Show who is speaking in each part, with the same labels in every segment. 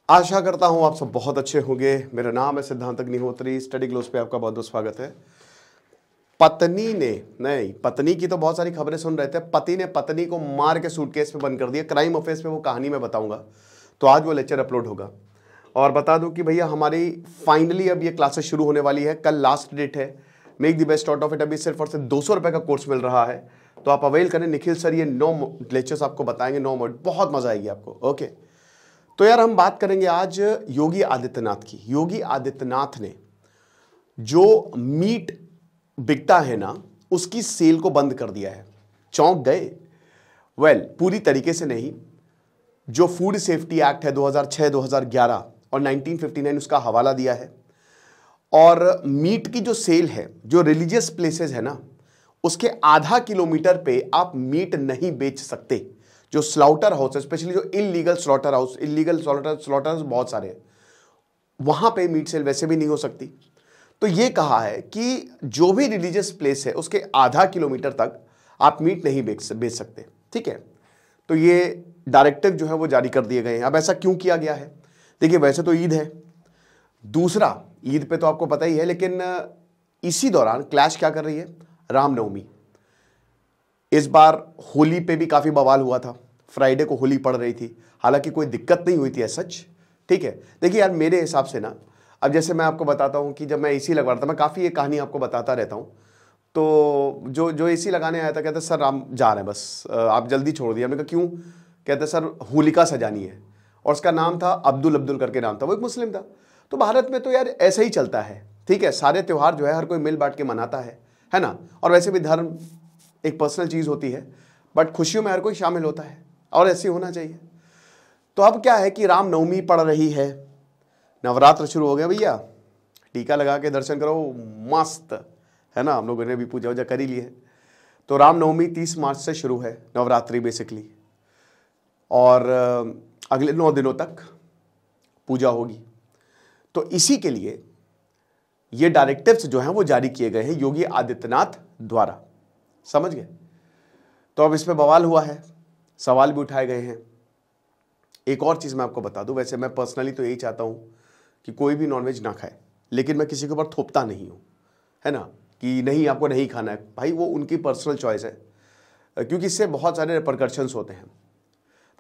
Speaker 1: आशा करता हूं आप सब बहुत अच्छे होंगे। मेरा नाम है सिद्धांत अग्निहोत्री। स्टडी ग्लोस पे आपका बहुत बहुत स्वागत है। पत्नी ने नहीं, पत्नी की तो बहुत सारी खबरें सुन रहे थे। पति ने पत्नी को मार के सूटकेस में बंद कर दिया। क्राइम अफेयर्स पे वो कहानी मैं बताऊंगा, तो आज वो लेक्चर अपलोड होगा। और बता दूं कि भैया हमारी फाइनली अब ये क्लासेस शुरू होने वाली है। कल लास्ट डेट है। Make the best out of it. अभी सिर्फ और सिर्फ 200 रुपए का कोर्स मिल रहा है, तो आप अवेल करें। निखिल सर ये 9 लेक्चर्स आपको बताएंगे, 9 मोड, बहुत मजा आएगी आपको। ओके, तो यार हम बात करेंगे आज योगी आदित्यनाथ की। योगी आदित्यनाथ ने जो मीट बिकता है ना, उसकी सेल को बंद कर दिया है। चौंक गए? पूरी तरीके से नहीं। जो फूड सेफ्टी एक्ट है 2006, 2011 और 1959, उसका हवाला दिया है। और मीट की जो सेल है, जो रिलीजियस प्लेसेस है ना, उसके आधा किलोमीटर पे आप मीट नहीं बेच सकते। जो स्लॉटर हाउस है, स्पेशली जो illegal slaughter house, illegal slaughter बहुत सारे हैं, वहां पे मीट सेल वैसे भी नहीं हो सकती। तो ये कहा है कि जो भी रिलीजियस प्लेस है उसके आधा किलोमीटर तक आप मीट नहीं बेच सकते। ठीक है, तो ये डायरेक्टिव जो है वो जारी कर दिए गए हैं। अब ऐसा क्यों किया गया है? देखिए, वैसे तो ईद है, दूसरा ईद पे तो आपको पता ही है, लेकिन इसी दौरान क्लैश क्या कर रही है? रामनवमी। इस बार होली पे भी काफी बवाल हुआ था। फ्राइडे को होली पड़ रही थी, हालांकि कोई दिक्कत नहीं हुई थी सच। ठीक है, देखिए यार, मेरे हिसाब से ना, अब जैसे मैं आपको बताता हूं कि जब मैं एसी लगवा रहा था, मैं काफी ये कहानी आपको बताता रहता हूं, तो जो एसी लगाने आया था कहते सर राम जा रहे हैं, बस आप जल्दी छोड़ दिया। मैंने कहा क्यों? कहते सर होलिका सजानी है। और उसका नाम था अब्दुल करके नाम था, वो एक मुस्लिम था। तो भारत में तो यार ऐसा ही चलता है। ठीक है, सारे त्यौहार जो है हर कोई मिल बांट के मनाता है ना। और वैसे भी धर्म एक पर्सनल चीज होती है, बट खुशियों में हर कोई शामिल होता है, और ऐसे होना चाहिए। तो अब क्या है कि रामनवमी पड़ रही है, नवरात्र शुरू हो गया भैया। टीका लगा के दर्शन करो, मस्त है ना। हम लोगों ने भी पूजा वूजा कर ही ली है। तो रामनवमी 30 मार्च से शुरू है, नवरात्रि बेसिकली, और अगले 9 दिनों तक पूजा होगी। तो इसी के लिए ये डायरेक्टिव्स जो हैं वो जारी किए गए हैं योगी आदित्यनाथ द्वारा। समझ गए? तो अब इसमें बवाल हुआ है, सवाल भी उठाए गए हैं। एक और चीज मैं आपको बता दूं, वैसे मैं पर्सनली तो यही चाहता हूं कि कोई भी नॉनवेज ना खाए, लेकिन मैं किसी के ऊपर थोपता नहीं हूं, है ना, कि नहीं आपको नहीं खाना है। भाई वो उनकी पर्सनल चॉइस है, क्योंकि इससे बहुत सारे रिपरकशंस होते हैं।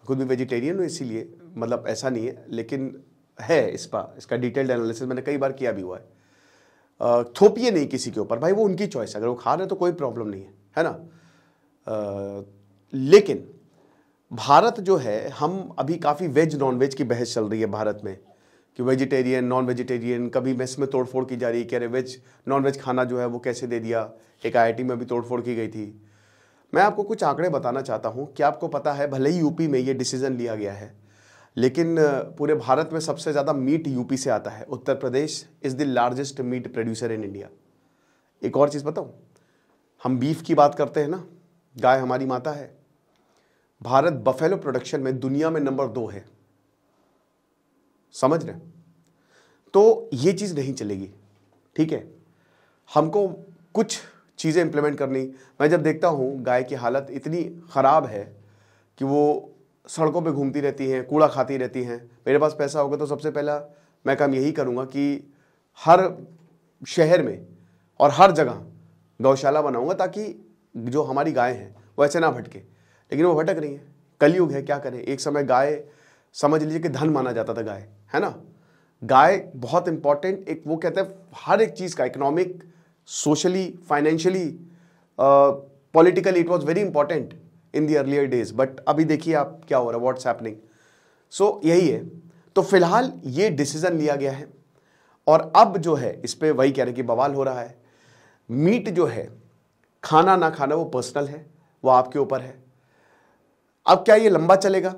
Speaker 1: खुद भी वेजिटेरियन हूं, इसीलिए मतलब ऐसा नहीं है, लेकिन है इसका डिटेल्ड एनालिसिस मैंने कई बार किया भी हुआ है। थोपिए नहीं किसी के ऊपर, भाई वो उनकी चॉइस है। अगर वो खा रहे हैं तो कोई प्रॉब्लम नहीं है ना। लेकिन भारत जो है, हम अभी काफ़ी वेज नॉन वेज की बहस चल रही है भारत में, कि वेजिटेरियन नॉन वेजिटेरियन, कभी मेस में तोड़फोड़ की जा रही है कि अरे वेज नॉन वेज खाना जो है वो कैसे दे दिया। एक आईआईटी में भी तोड़फोड़ की गई थी। मैं आपको कुछ आंकड़े बताना चाहता हूँ। कि आपको पता है, भले ही यूपी में ये डिसीजन लिया गया है, लेकिन पूरे भारत में सबसे ज़्यादा मीट यूपी से आता है। Uttar Pradesh is the largest meat producer in India. एक और चीज़ बताऊँ, हम बीफ की बात करते हैं ना, गाय हमारी माता है। भारत बफेलो प्रोडक्शन में दुनिया में नंबर 2 है। समझ रहे? तो ये चीज़ नहीं चलेगी। ठीक है, हमको कुछ चीज़ें इंप्लीमेंट करनी। मैं जब देखता हूँ गाय की हालत इतनी ख़राब है कि वो सड़कों पे घूमती रहती हैं, कूड़ा खाती रहती हैं। मेरे पास पैसा होगा तो सबसे पहला मैं काम यही करूँगा कि हर शहर में और हर जगह गौशाला बनाऊंगा, ताकि जो हमारी गाय हैं वो ऐसे ना भटके। लेकिन वो भटक रही हैं। कलयुग है, क्या करें। एक समय गाय समझ लीजिए कि धन माना जाता था गाय, है ना। गाय बहुत इंपॉर्टेंट, एक वो कहते हैं हर एक चीज़ का, economic, socially, financially, politically, it was very important in the earlier days. But अभी देखिए आप क्या हो रहा है, व्हाट्स हैपनिंग। सो यही है। तो फिलहाल ये डिसीजन लिया गया है, और अब जो है इस पर वही कह रहे कि बवाल हो रहा है। मीट जो है, खाना ना खाना वो पर्सनल है, वो आपके ऊपर है। अब क्या ये लंबा चलेगा?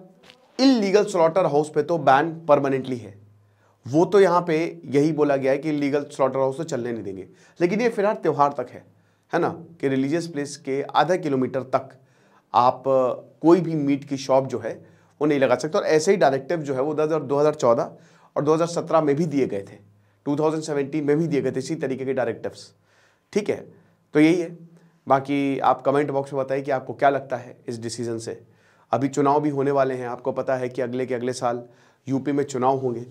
Speaker 1: इलीगल स्लॉटर हाउस पे तो बैन परमानेंटली है। वो तो यहां पे यही बोला गया है कि इलीगल स्लॉटर हाउस तो चलने नहीं देंगे। लेकिन ये फिलहाल त्यौहार तक है ना, कि रिलीजियस प्लेस के आधा किलोमीटर तक आप कोई भी मीट की शॉप जो है वो नहीं लगा सकते। और ऐसे ही डायरेक्टिव जो है वो 2014 और 2017 में भी दिए गए थे, 2017 में भी दिए गए थे इसी तरीके के डायरेक्टिव्स। ठीक है, तो यही है। बाकी आप कमेंट बॉक्स में बताइए कि आपको क्या लगता है इस डिसीजन से। अभी चुनाव भी होने वाले हैं, आपको पता है कि अगले के अगले साल यूपी में चुनाव होंगे।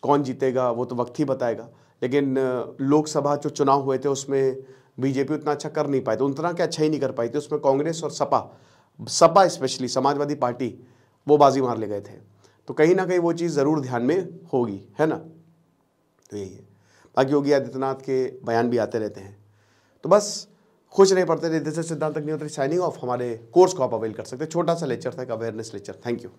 Speaker 1: कौन जीतेगा वो तो वक्त ही बताएगा, लेकिन लोकसभा जो चुनाव हुए थे उसमें बीजेपी उतना अच्छा कर नहीं पाई थी, उतना क्या अच्छा ही नहीं कर पाई थी। उसमें कांग्रेस और सपा स्पेशली समाजवादी पार्टी वो बाजी मार ले गए थे। तो कहीं ना कहीं वो चीज़ ज़रूर ध्यान में होगी, है ना। तो यही है। बाकी योगी आदित्यनाथ के बयान भी आते रहते हैं, तो बस खुश नहीं पड़ते। दिस इज सिद्धांत अग्निहोत्री साइनिंग ऑफ। हमारे कोर्स को आप अवेल कर सकते हैं, छोटा सा लेक्चर था, एक अवेयरनेस लेक्चर। Thank you.